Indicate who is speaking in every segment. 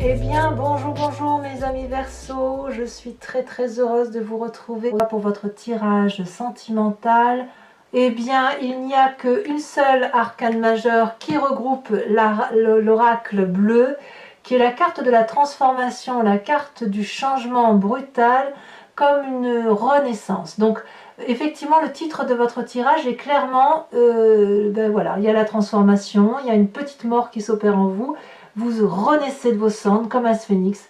Speaker 1: Eh bien, bonjour mes amis Verseau, je suis très heureuse de vous retrouver pour votre tirage sentimental. Eh bien, il n'y a qu'une seule arcane majeure qui regroupe l'oracle bleu, qui est la carte de la transformation, la carte du changement brutal, comme une renaissance. Donc, effectivement, le titre de votre tirage est clairement, voilà, il y a la transformation, il y a une petite mort qui s'opère en vous. Vous renaissez de vos cendres comme un phénix,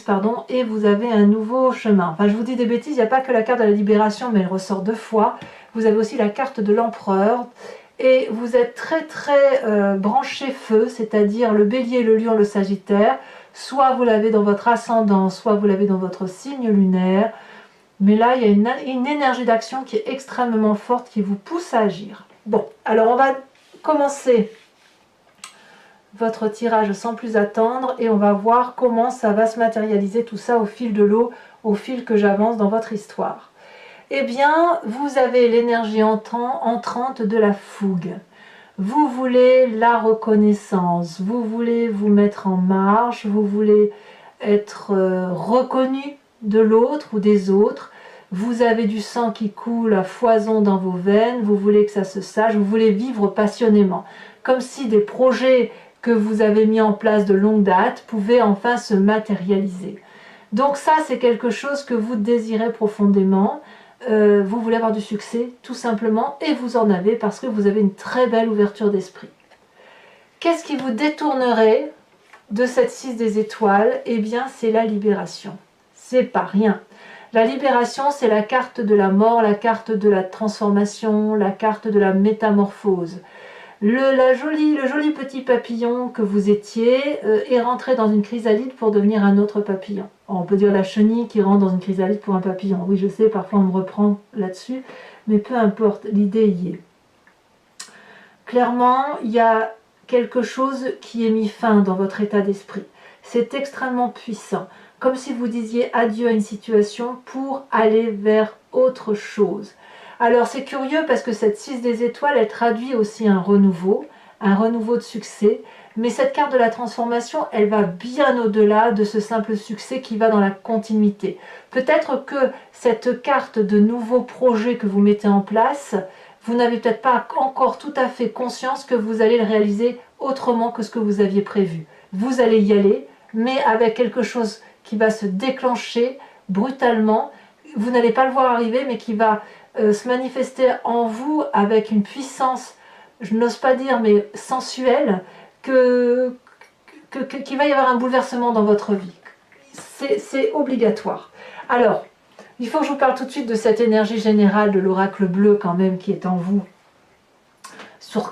Speaker 1: pardon, et vous avez un nouveau chemin. Enfin, je vous dis des bêtises, il n'y a pas que la carte de la libération, mais elle ressort 2 fois. Vous avez aussi la carte de l'empereur, et vous êtes très branché feu, c'est-à-dire le bélier, le lion, le sagittaire. Soit vous l'avez dans votre ascendant, soit vous l'avez dans votre signe lunaire. Mais là, il y a une énergie d'action qui est extrêmement forte, qui vous pousse à agir. Bon, alors on va commencer votre tirage sans plus attendre et on va voir comment ça va se matérialiser tout ça au fil de l'eau, au fil que j'avance dans votre histoire. Eh bien, vous avez l'énergie entrante de la fougue. Vous voulez la reconnaissance, vous voulez vous mettre en marche, vous voulez être reconnu de l'autre ou des autres. Vous avez du sang qui coule à foison dans vos veines, vous voulez que ça se sache, vous voulez vivre passionnément. Comme si des projets que vous avez mis en place de longue date pouvaient enfin se matérialiser. Donc ça, c'est quelque chose que vous désirez profondément. Vous voulez avoir du succès, tout simplement, et vous en avez parce que vous avez une très belle ouverture d'esprit. Qu'est-ce qui vous détournerait de cette 6 des étoiles? Eh bien, c'est la libération. C'est pas rien. La libération, c'est la carte de la mort, la carte de la transformation, la carte de la métamorphose. Le joli petit papillon que vous étiez est rentré dans une chrysalide pour devenir un autre papillon. On peut dire la chenille qui rentre dans une chrysalide pour un papillon. Oui, je sais, parfois on me reprend là-dessus, mais peu importe, l'idée y est. Clairement, il y a quelque chose qui est mis fin dans votre état d'esprit. C'est extrêmement puissant, comme si vous disiez adieu à une situation pour aller vers autre chose. Alors c'est curieux parce que cette 6 des étoiles, elle traduit aussi un renouveau de succès, mais cette carte de la transformation, elle va bien au-delà de ce simple succès qui va dans la continuité. Peut-être que cette carte de nouveaux projets que vous mettez en place, vous n'avez peut-être pas encore tout à fait conscience que vous allez le réaliser autrement que ce que vous aviez prévu. Vous allez y aller, mais avec quelque chose qui va se déclencher brutalement. Vous n'allez pas le voir arriver, mais qui va se manifester en vous avec une puissance, je n'ose pas dire, mais sensuelle, qu'il va y avoir un bouleversement dans votre vie. C'est obligatoire. Alors, il faut que je vous parle tout de suite de cette énergie générale de l'oracle bleu quand même qui est en vous,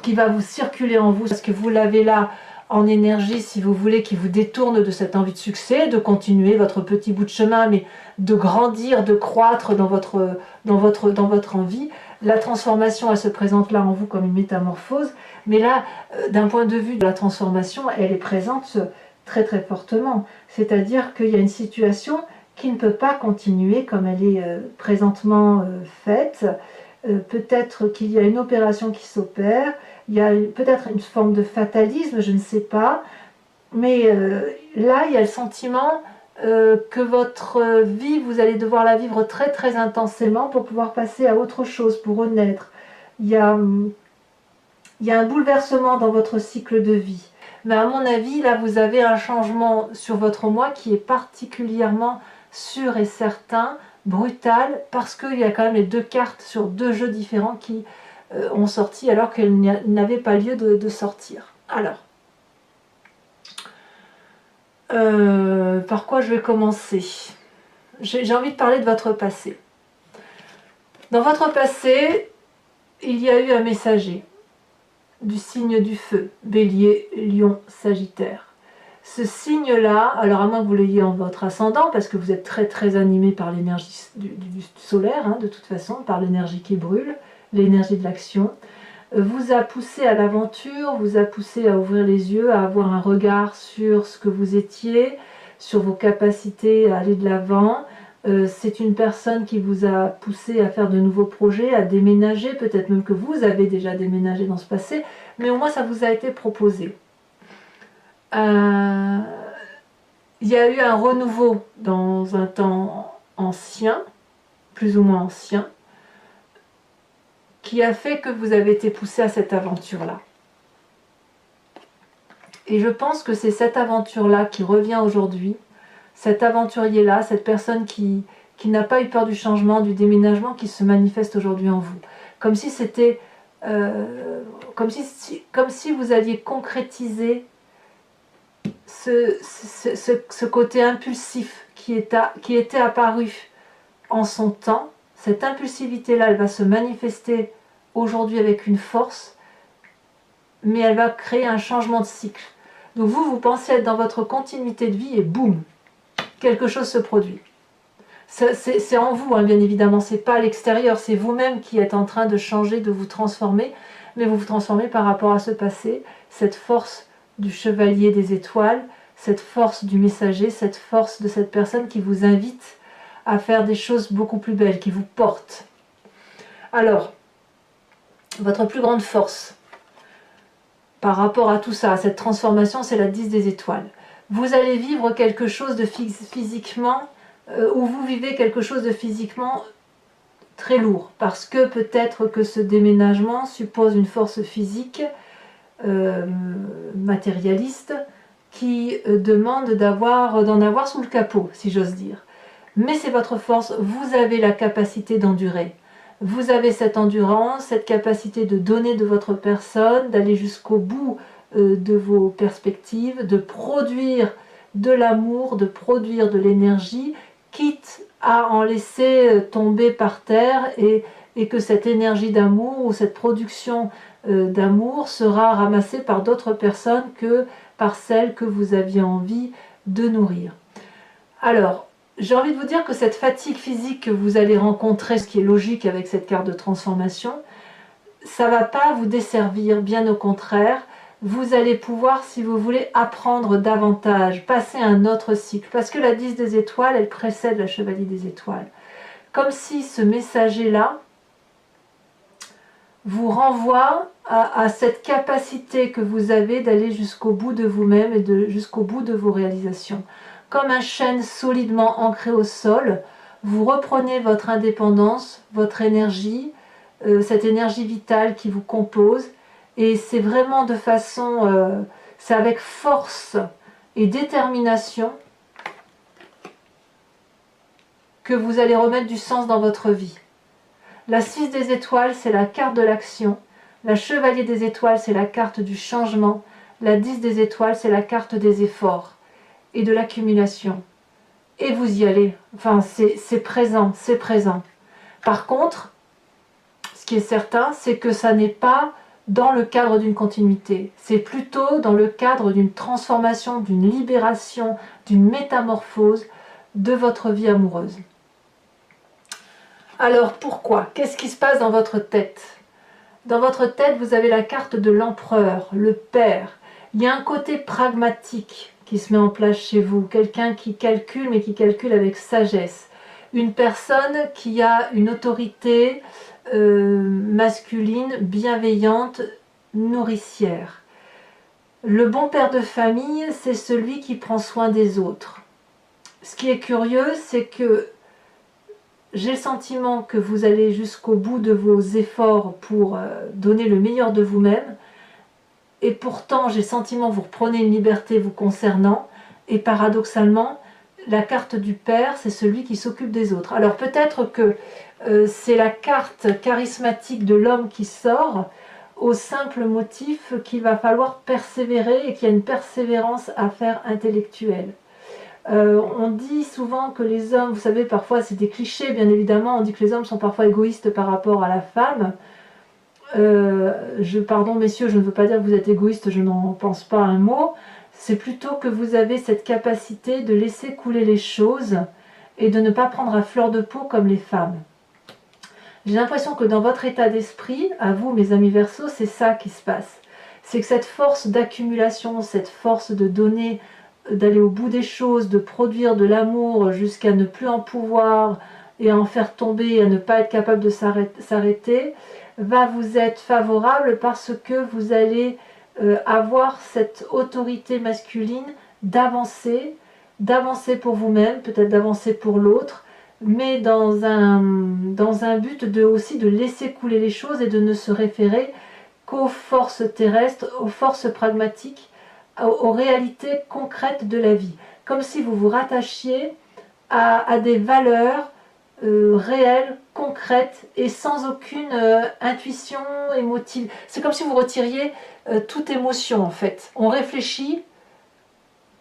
Speaker 1: qui va vous circuler en vous, parce que vous l'avez là en énergie, si vous voulez, qui vous détourne de cette envie de succès, de continuer votre petit bout de chemin, mais de grandir, de croître dans votre envie. La transformation, elle se présente là en vous comme une métamorphose, mais là, d'un point de vue de la transformation, elle est présente très fortement. C'est-à-dire qu'il y a une situation qui ne peut pas continuer comme elle est présentement faite. Peut-être qu'il y a une opération qui s'opère, il y a peut-être une forme de fatalisme, je ne sais pas, mais là il y a le sentiment que votre vie, vous allez devoir la vivre très intensément pour pouvoir passer à autre chose, pour renaître. Il y a un bouleversement dans votre cycle de vie, mais à mon avis, là vous avez un changement sur votre moi qui est particulièrement sûr et certain, brutal, parce qu'il y a quand même les 2 cartes sur 2 jeux différents qui ont sorti alors qu'elles n'avaient pas lieu de sortir. Alors, par quoi je vais commencer? J'ai envie de parler de votre passé. Dans votre passé, il y a eu un messager du signe du feu, Bélier, Lion, Sagittaire. Ce signe-là, alors à moins que vous l'ayez en votre ascendant, parce que vous êtes très animé par l'énergie du solaire, hein, de toute façon, par l'énergie qui brûle, l'énergie de l'action, vous a poussé à l'aventure, vous a poussé à ouvrir les yeux, à avoir un regard sur ce que vous étiez, sur vos capacités à aller de l'avant. C'est une personne qui vous a poussé à faire de nouveaux projets, à déménager, peut-être même que vous avez déjà déménagé dans ce passé, mais au moins ça vous a été proposé. il y a eu un renouveau dans un temps ancien, plus ou moins ancien, qui a fait que vous avez été poussé à cette aventure-là. Et je pense que c'est cette aventure-là qui revient aujourd'hui, cet aventurier-là, cette personne qui n'a pas eu peur du changement, du déménagement, qui se manifeste aujourd'hui en vous. Comme si c'était, comme si vous alliez concrétiser ce côté impulsif qui était apparu en son temps. Cette impulsivité-là, elle va se manifester aujourd'hui avec une force, mais elle va créer un changement de cycle. Donc vous pensez être dans votre continuité de vie et boum, quelque chose se produit. C'est en vous, hein, bien évidemment, c'est pas à l'extérieur, c'est vous-même qui êtes en train de changer, de vous transformer, mais vous vous transformez par rapport à ce passé, cette force du chevalier des étoiles, cette force du messager, cette force de cette personne qui vous invite à faire des choses beaucoup plus belles, qui vous porte. Alors, votre plus grande force par rapport à tout ça, à cette transformation, c'est la 10 des étoiles. Vous allez vivre quelque chose de physiquement, ou vous vivez quelque chose de physiquement très lourd, parce que peut-être que ce déménagement suppose une force physique matérialiste qui demande d'en avoir sous le capot, si j'ose dire. Mais c'est votre force, vous avez la capacité d'endurer. Vous avez cette endurance, cette capacité de donner de votre personne, d'aller jusqu'au bout de vos perspectives, de produire de l'amour, de produire de l'énergie, quitte à en laisser tomber par terre et que cette énergie d'amour ou cette production d'amour sera ramassée par d'autres personnes que par celles que vous aviez envie de nourrir. Alors, j'ai envie de vous dire que cette fatigue physique que vous allez rencontrer, ce qui est logique avec cette carte de transformation, ça ne va pas vous desservir, bien au contraire. Vous allez pouvoir, si vous voulez, apprendre davantage, passer un autre cycle. Parce que la 10 des étoiles, elle précède la chevalier des étoiles. Comme si ce messager-là vous renvoie à cette capacité que vous avez d'aller jusqu'au bout de vous-même et jusqu'au bout de vos réalisations. Comme un chêne solidement ancré au sol, vous reprenez votre indépendance, votre énergie, cette énergie vitale qui vous compose, et c'est vraiment de façon, c'est avec force et détermination que vous allez remettre du sens dans votre vie. La 6 des étoiles, c'est la carte de l'action. La chevalier des étoiles, c'est la carte du changement. La 10 des étoiles, c'est la carte des efforts et de l'accumulation. Et vous y allez. Enfin, c'est présent, c'est présent. Par contre, ce qui est certain, c'est que ça n'est pas dans le cadre d'une continuité. C'est plutôt dans le cadre d'une transformation, d'une libération, d'une métamorphose de votre vie amoureuse. Alors pourquoi? Qu'est-ce qui se passe dans votre tête? Dans votre tête, vous avez la carte de l'empereur, le père. Il y a un côté pragmatique qui se met en place chez vous. Quelqu'un qui calcule, mais qui calcule avec sagesse. Une personne qui a une autorité masculine, bienveillante, nourricière. Le bon père de famille, c'est celui qui prend soin des autres. Ce qui est curieux, c'est que j'ai le sentiment que vous allez jusqu'au bout de vos efforts pour donner le meilleur de vous-même. Et pourtant, j'ai le sentiment que vous reprenez une liberté vous concernant. Et paradoxalement, la carte du père, c'est celui qui s'occupe des autres. Alors peut-être que c'est la carte charismatique de l'homme qui sort, au simple motif qu'il va falloir persévérer et qu'il y a une persévérance à faire intellectuelle. On dit souvent que les hommes, vous savez, parfois c'est des clichés, bien évidemment, on dit que les hommes sont parfois égoïstes par rapport à la femme. Pardon messieurs, je ne veux pas dire que vous êtes égoïste, je n'en pense pas un mot. C'est plutôt que vous avez cette capacité de laisser couler les choses et de ne pas prendre à fleur de peau comme les femmes. J'ai l'impression que dans votre état d'esprit, à vous mes amis Verseaux, c'est ça qui se passe. C'est que cette force d'accumulation, cette force de donner, d'aller au bout des choses, de produire de l'amour jusqu'à ne plus en pouvoir et à en faire tomber et à ne pas être capable de s'arrêter, va vous être favorable parce que vous allez avoir cette autorité masculine d'avancer d'avancer pour vous-même, peut-être d'avancer pour l'autre, mais dans un but aussi de laisser couler les choses et de ne se référer qu'aux forces terrestres, aux forces pragmatiques, aux réalités concrètes de la vie. Comme si vous vous rattachiez à des valeurs réelles, concrètes et sans aucune intuition émotive. C'est comme si vous retiriez toute émotion en fait. On réfléchit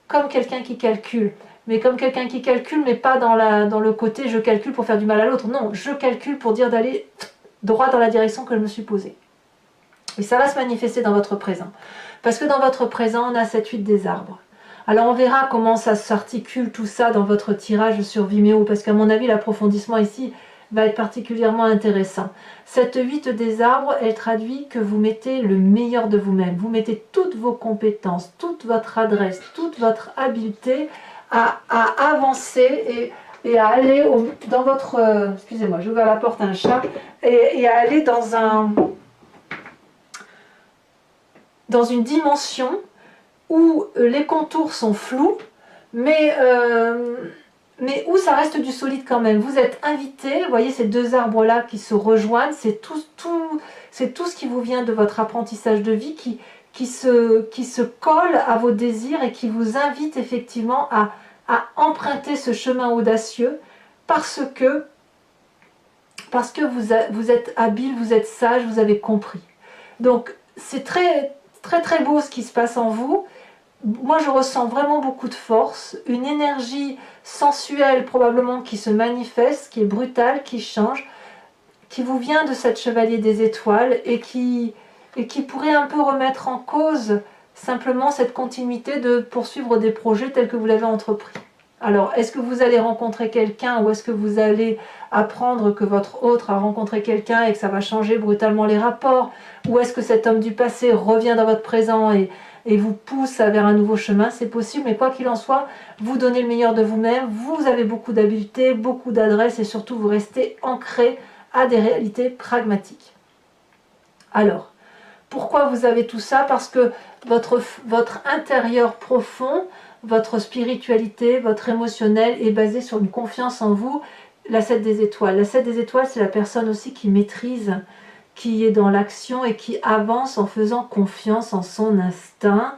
Speaker 1: comme quelqu'un qui calcule, mais comme quelqu'un qui calcule, mais pas dans le côté je calcule pour faire du mal à l'autre. Non, je calcule pour dire d'aller droit dans la direction que je me suis posée. Et ça va se manifester dans votre présent. Parce que dans votre présent, on a cette huile des arbres. Alors on verra comment ça s'articule tout ça dans votre tirage sur Vimeo, parce qu'à mon avis, l'approfondissement ici va être particulièrement intéressant. Cette huile des arbres, elle traduit que vous mettez le meilleur de vous-même. Vous mettez toutes vos compétences, toute votre adresse, toute votre habileté à avancer et à aller dans votre... excusez-moi, j'ai ouvert la porte à un chat. Et à aller dans une dimension où les contours sont flous, mais où ça reste du solide quand même. Vous êtes invité, vous voyez ces deux arbres-là qui se rejoignent, c'est tout ce qui vous vient de votre apprentissage de vie qui se colle à vos désirs et qui vous invite effectivement à emprunter ce chemin audacieux parce que vous êtes habile, vous êtes sage, vous avez compris. Donc c'est très très très beau ce qui se passe en vous. Moi je ressens vraiment beaucoup de force, une énergie sensuelle probablement qui se manifeste, qui est brutale, qui change, qui vous vient de cette chevalier des étoiles et qui pourrait un peu remettre en cause simplement cette continuité de poursuivre des projets tels que vous l'avez entrepris. Alors, est-ce que vous allez rencontrer quelqu'un ou est-ce que vous allez apprendre que votre autre a rencontré quelqu'un et que ça va changer brutalement les rapports? Ou est-ce que cet homme du passé revient dans votre présent et vous pousse vers un nouveau chemin? C'est possible, mais quoi qu'il en soit, vous donnez le meilleur de vous-même, vous avez beaucoup d'habileté, beaucoup d'adresse et surtout vous restez ancré à des réalités pragmatiques. Alors, pourquoi vous avez tout ça? Parce que votre intérieur profond, votre spiritualité, votre émotionnel est basé sur une confiance en vous. La 7 des étoiles. La 7 des étoiles, c'est la personne aussi qui maîtrise, qui est dans l'action et qui avance en faisant confiance en son instinct.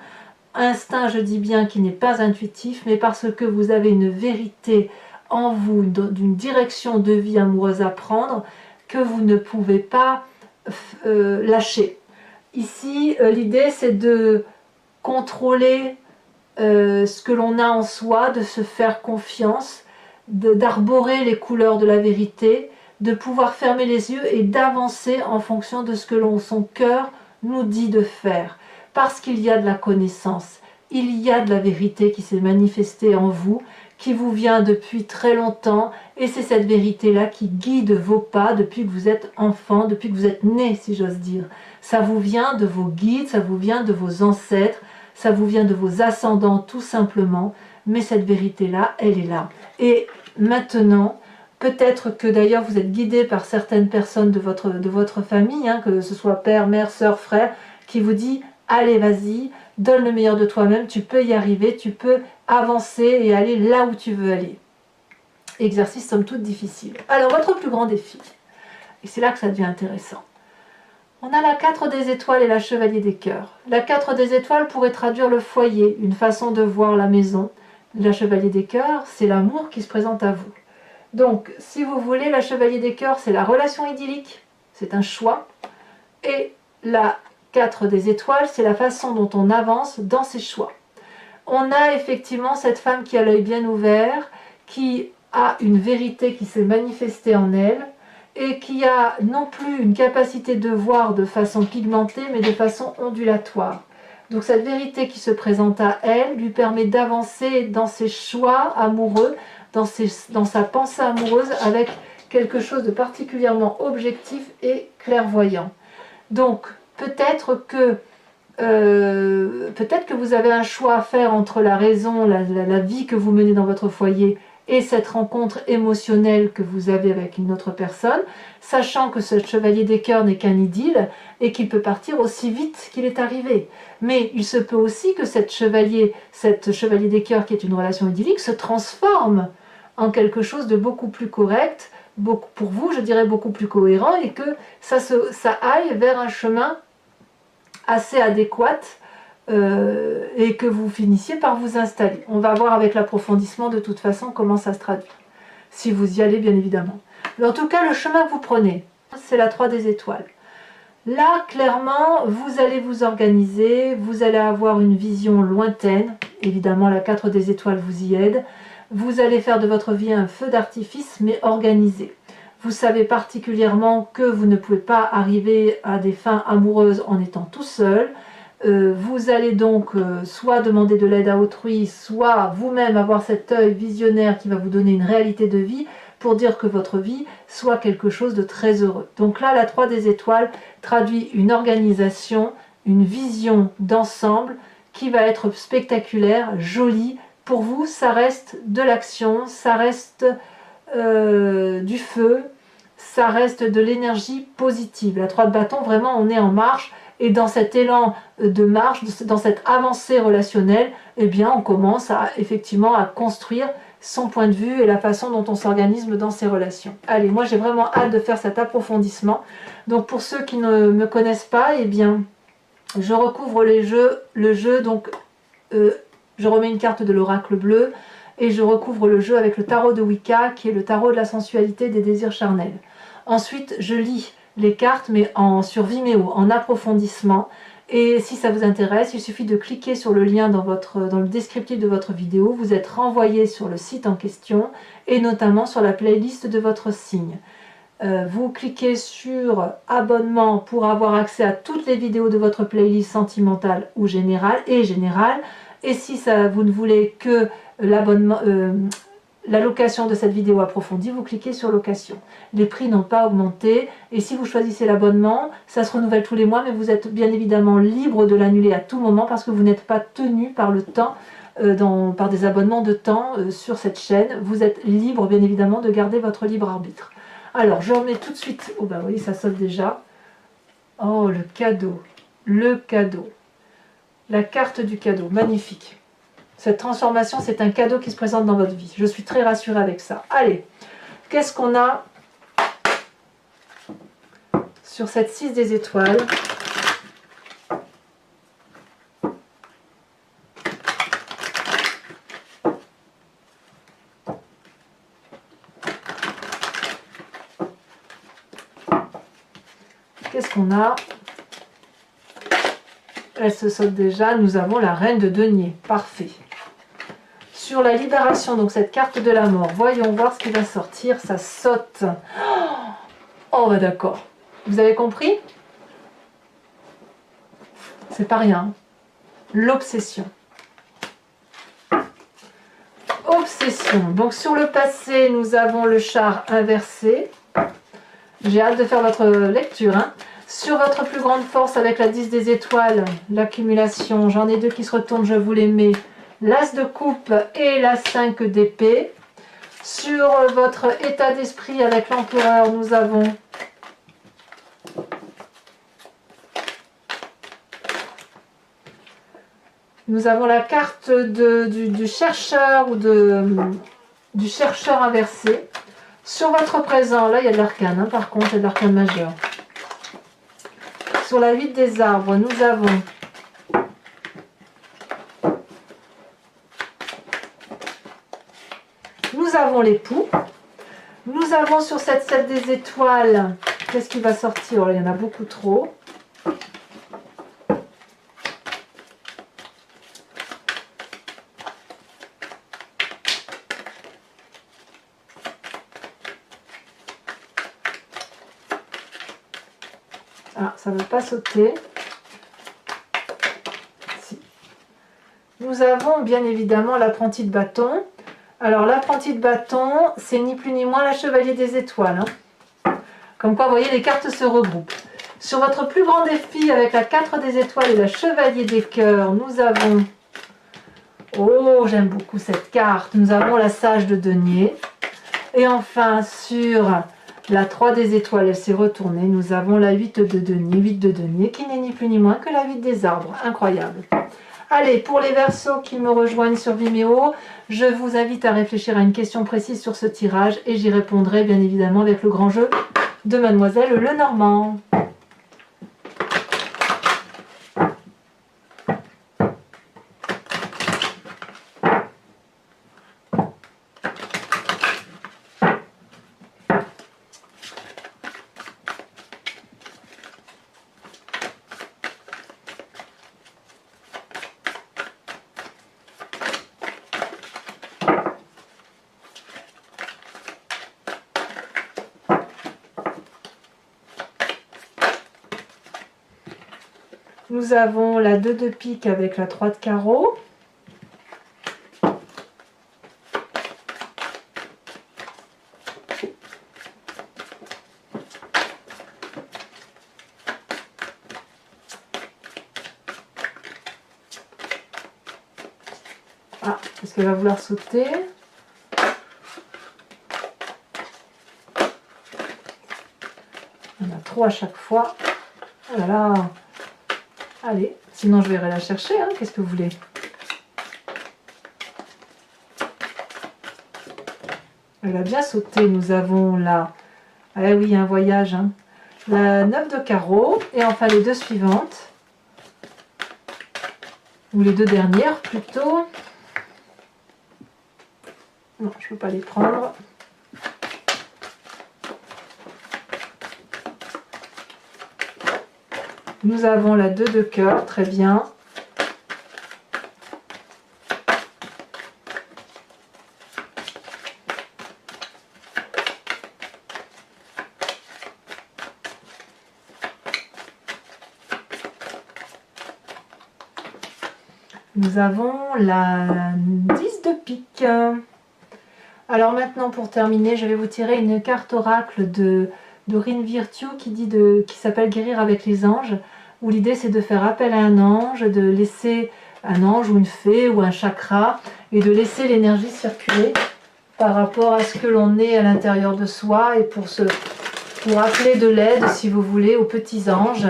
Speaker 1: Instinct, je dis bien, qui n'est pas intuitif, mais parce que vous avez une vérité en vous, d'une direction de vie amoureuse à prendre, que vous ne pouvez pas lâcher. Ici, l'idée, c'est de contrôler ce que l'on a en soi, de se faire confiance, d'arborer les couleurs de la vérité, de pouvoir fermer les yeux et d'avancer en fonction de ce que son cœur nous dit de faire. Parce qu'il y a de la connaissance, il y a de la vérité qui s'est manifestée en vous, qui vous vient depuis très longtemps, et c'est cette vérité-là qui guide vos pas depuis que vous êtes enfant, depuis que vous êtes né, si j'ose dire. Ça vous vient de vos guides, ça vous vient de vos ancêtres, ça vous vient de vos ascendants tout simplement, mais cette vérité-là, elle est là. Et maintenant, peut-être que d'ailleurs vous êtes guidé par certaines personnes de votre famille, hein, que ce soit père, mère, soeur, frère, qui vous dit « Allez, vas-y, donne le meilleur de toi-même, tu peux y arriver, tu peux avancer et aller là où tu veux aller. » Exercice somme toute difficile. Alors, votre plus grand défi, et c'est là que ça devient intéressant. On a la 4 des étoiles et la chevalier des cœurs. La 4 des étoiles pourrait traduire le foyer, une façon de voir la maison. La chevalier des cœurs, c'est l'amour qui se présente à vous. Donc, si vous voulez, la chevalier des cœurs, c'est la relation idyllique, c'est un choix. Et la 4 des étoiles, c'est la façon dont on avance dans ses choix. On a effectivement cette femme qui a l'œil bien ouvert, qui a une vérité qui s'est manifestée en elle, et qui a non plus une capacité de voir de façon pigmentée, mais de façon ondulatoire. Donc cette vérité qui se présente à elle lui permet d'avancer dans ses choix amoureux, dans sa pensée amoureuse, avec quelque chose de particulièrement objectif et clairvoyant. Donc peut-être que vous avez un choix à faire entre la raison, la vie que vous menez dans votre foyer et cette rencontre émotionnelle que vous avez avec une autre personne, sachant que ce chevalier des cœurs n'est qu'un idylle et qu'il peut partir aussi vite qu'il est arrivé. Mais il se peut aussi que cette chevalier des cœurs qui est une relation idyllique se transforme en quelque chose de beaucoup plus correct, pour vous, je dirais beaucoup plus cohérent, et que ça aille vers un chemin assez adéquat et que vous finissiez par vous installer. On va voir avec l'approfondissement de toute façon comment ça se traduit, si vous y allez bien évidemment. Mais en tout cas, le chemin que vous prenez, c'est la 3 des étoiles. Là, clairement, vous allez vous organiser, vous allez avoir une vision lointaine, évidemment la 4 des étoiles vous y aide, vous allez faire de votre vie un feu d'artifice, mais organisé. Vous savez particulièrement que vous ne pouvez pas arriver à des fins amoureuses en étant tout seul. Vous allez donc soit demander de l'aide à autrui, soit vous-même avoir cet œil visionnaire qui va vous donner une réalité de vie pour dire que votre vie soit quelque chose de très heureux. Donc là, la 3 des étoiles traduit une organisation, une vision d'ensemble qui va être spectaculaire, jolie. Pour vous, ça reste de l'action, ça reste du feu, ça reste de l'énergie positive. La 3 de bâton, vraiment, on est en marche. Et dans cet élan de marche, dans cette avancée relationnelle, eh bien, on commence effectivement à construire son point de vue et la façon dont on s'organise dans ses relations. Allez, moi j'ai vraiment hâte de faire cet approfondissement. Donc pour ceux qui ne me connaissent pas, eh bien, je recouvre le jeu, donc je remets une carte de l'oracle bleu et je recouvre le jeu avec le tarot de Wicca, qui est le tarot de la sensualité, des désirs charnels. Ensuite, je lis les cartes, mais sur Vimeo, en approfondissement. Et si ça vous intéresse, il suffit de cliquer sur le lien dans le descriptif de votre vidéo. Vous êtes renvoyé sur le site en question et notamment sur la playlist de votre signe. Vous cliquez sur abonnement pour avoir accès à toutes les vidéos de votre playlist sentimentale ou générale. Et si vous ne voulez que l'abonnement, la location de cette vidéo approfondie, vous cliquez sur location. Les prix n'ont pas augmenté et si vous choisissez l'abonnement, ça se renouvelle tous les mois, mais vous êtes bien évidemment libre de l'annuler à tout moment parce que vous n'êtes pas tenu par le temps, par des abonnements de temps sur cette chaîne. Vous êtes libre bien évidemment de garder votre libre arbitre. Alors je remets tout de suite, oh bah oui, ça saute déjà. Oh, le cadeau, la carte du cadeau, magnifique. Cette transformation, c'est un cadeau qui se présente dans votre vie. Je suis très rassurée avec ça. Allez, qu'est-ce qu'on a sur cette 6 des étoiles? Qu'est-ce qu'on a? Elle se saute déjà. Nous avons la reine de denier. Parfait. Sur la libération, donc cette carte de la mort, voyons voir ce qui va sortir. Ça saute. Oh, bah d'accord. Vous avez compris? C'est pas rien. L'obsession. Obsession. Donc sur le passé, nous avons le char inversé. J'ai hâte de faire votre lecture. Hein. Sur votre plus grande force avec la 10 des étoiles, l'accumulation, j'en ai deux qui se retournent, je vous les mets. L'as de coupe et la 5 d'épée. Sur votre état d'esprit avec l'empereur, nous avons la carte du chercheur ou du chercheur inversé. Sur votre présent, là il y a de l'arcane, hein, par contre il y a de l'arcane majeur. Sur la 8 des arbres, nous avons l'époux. Nous avons sur cette 7 des étoiles, qu'est-ce qui va sortir? Oh, il y en a beaucoup trop. Ah, ça ne veut pas sauter. Si. Nous avons bien évidemment l'apprenti de bâton. Alors l'apprenti de bâton, c'est ni plus ni moins la chevalier des étoiles. Hein. Comme quoi, vous voyez, les cartes se regroupent. Sur votre plus grand défi avec la 4 des étoiles et la chevalier des cœurs, nous avons... Oh, j'aime beaucoup cette carte. Nous avons la Sage de denier. Et enfin, sur la 3 des étoiles, elle s'est retournée. Nous avons la 8 de denier. 8 de denier qui n'est ni plus ni moins que la 8 des arbres. Incroyable. Allez, pour les Verseaux qui me rejoignent sur Vimeo, je vous invite à réfléchir à une question précise sur ce tirage et j'y répondrai bien évidemment avec le grand jeu de Mademoiselle Lenormand. Nous avons la 2 de pique avec la 3 de carreau. Ah, est-ce qu'elle va vouloir sauter? On a trop à chaque fois. Oh là là! Allez, sinon je vais aller la chercher, hein. Qu'est-ce que vous voulez? Elle a bien sauté. Nous avons là, ah oui, un voyage, hein. La 9 de carreau, et enfin les deux suivantes, ou les deux dernières plutôt. Non, je ne peux pas les prendre. Nous avons la 2 de cœur, très bien. Nous avons la 10 de pique. Alors maintenant, pour terminer, je vais vous tirer une carte oracle de Dorine Virtue qui s'appelle Guérir avec les anges, où l'idée c'est de faire appel à un ange, de laisser un ange ou une fée ou un chakra, et de laisser l'énergie circuler par rapport à ce que l'on est à l'intérieur de soi, et pour appeler de l'aide, si vous voulez, aux petits anges,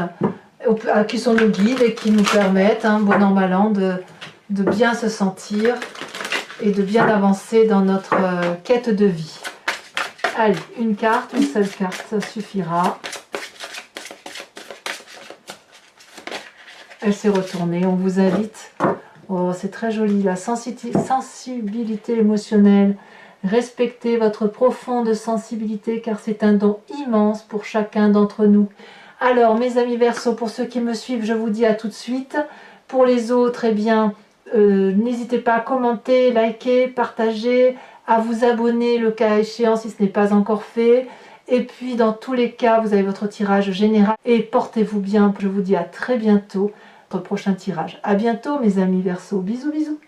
Speaker 1: qui sont nos guides et qui nous permettent, bon an mal an, de bien se sentir et de bien avancer dans notre quête de vie. Allez, une carte, une seule carte, ça suffira. Elle s'est retournée, on vous invite. Oh, c'est très joli, la sensibilité émotionnelle. Respectez votre profonde sensibilité car c'est un don immense pour chacun d'entre nous. Alors, mes amis Verseaux, pour ceux qui me suivent, je vous dis à tout de suite. Pour les autres, eh bien, n'hésitez pas à commenter, liker, partager, à vous abonner le cas échéant si ce n'est pas encore fait. Et puis dans tous les cas, vous avez votre tirage général. Et portez-vous bien, je vous dis à très bientôt pour le prochain tirage. À bientôt mes amis Verseaux, bisous bisous.